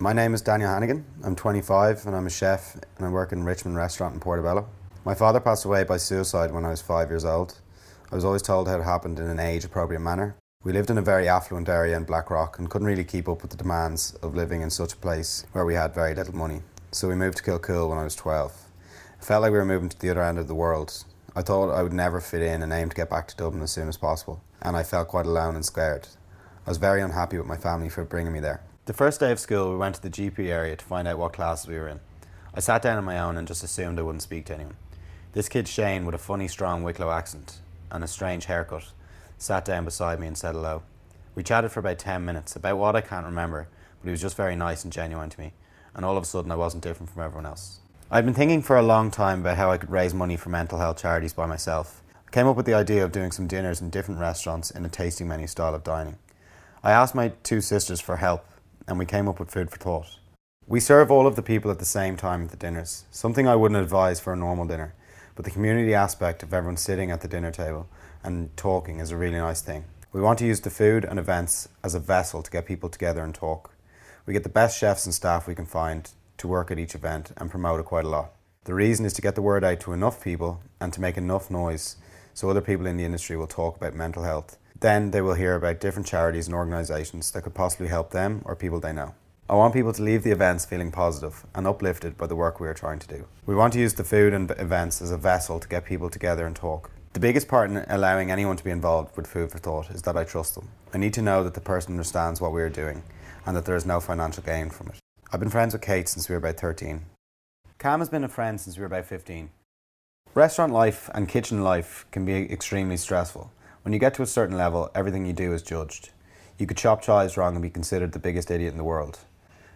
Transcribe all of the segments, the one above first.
My name is Daniel Hannigan. I'm 25 and I'm a chef and I work in Michelin restaurant in Portobello. My father passed away by suicide when I was 5 years old. I was always told how it happened in an age-appropriate manner. We lived in a very affluent area in Blackrock and couldn't really keep up with the demands of living in such a place where we had very little money. So we moved to Kilcool when I was 12. It felt like we were moving to the other end of the world. I thought I would never fit in and aimed to get back to Dublin as soon as possible. And I felt quite alone and scared. I was very unhappy with my family for bringing me there. The first day of school, we went to the GP area to find out what classes we were in. I sat down on my own and just assumed I wouldn't speak to anyone. This kid Shane, with a funny, strong Wicklow accent and a strange haircut, sat down beside me and said hello. We chatted for about 10 minutes, about what I can't remember, but he was just very nice and genuine to me, and all of a sudden I wasn't different from everyone else. I'd been thinking for a long time about how I could raise money for mental health charities by myself. I came up with the idea of doing some dinners in different restaurants in a tasting menu style of dining. I asked my two sisters for help, and we came up with food for thought. We serve all of the people at the same time at the dinners, something I wouldn't advise for a normal dinner, but the community aspect of everyone sitting at the dinner table and talking is a really nice thing. We want to use the food and events as a vessel to get people together and talk. We get the best chefs and staff we can find to work at each event and promote it quite a lot. The reason is to get the word out to enough people and to make enough noise so other people in the industry will talk about mental health. Then they will hear about different charities and organisations that could possibly help them or people they know. I want people to leave the events feeling positive and uplifted by the work we are trying to do. We want to use the food and events as a vessel to get people together and talk. The biggest part in allowing anyone to be involved with Food for Thought is that I trust them. I need to know that the person understands what we are doing and that there is no financial gain from it. I've been friends with Kate since we were about 13. Cam has been a friend since we were about 15. Restaurant life and kitchen life can be extremely stressful. When you get to a certain level, everything you do is judged. You could chop chives wrong and be considered the biggest idiot in the world.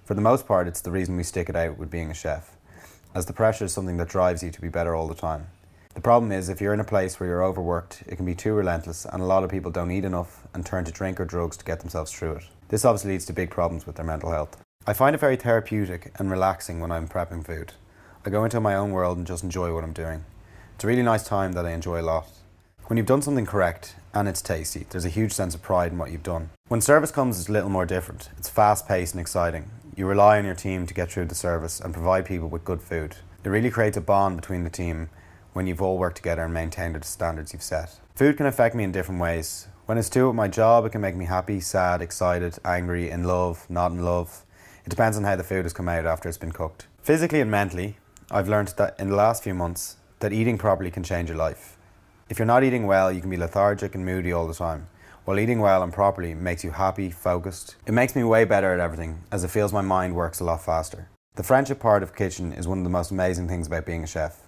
For the most part, it's the reason we stick it out with being a chef, as the pressure is something that drives you to be better all the time. The problem is, if you're in a place where you're overworked, it can be too relentless and a lot of people don't eat enough and turn to drink or drugs to get themselves through it. This obviously leads to big problems with their mental health. I find it very therapeutic and relaxing when I'm prepping food. I go into my own world and just enjoy what I'm doing. It's a really nice time that I enjoy a lot. When you've done something correct and it's tasty, there's a huge sense of pride in what you've done. When service comes, it's a little more different. It's fast-paced and exciting. You rely on your team to get through the service and provide people with good food. It really creates a bond between the team when you've all worked together and maintained the standards you've set. Food can affect me in different ways. When it's to do with my job, it can make me happy, sad, excited, angry, in love, not in love. It depends on how the food has come out after it's been cooked. Physically and mentally, I've learned that in the last few months that eating properly can change your life. If you're not eating well, you can be lethargic and moody all the time, while eating well and properly makes you happy, focused. It makes me way better at everything, as it feels my mind works a lot faster. The friendship part of kitchen is one of the most amazing things about being a chef.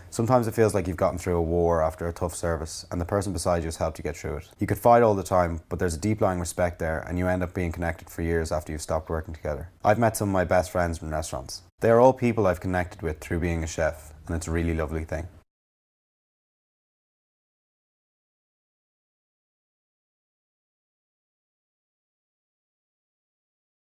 Sometimes it feels like you've gotten through a war after a tough service and the person beside you has helped you get through it. You could fight all the time, but there's a deep-lying respect there and you end up being connected for years after you've stopped working together. I've met some of my best friends in restaurants. They are all people I've connected with through being a chef, and it's a really lovely thing.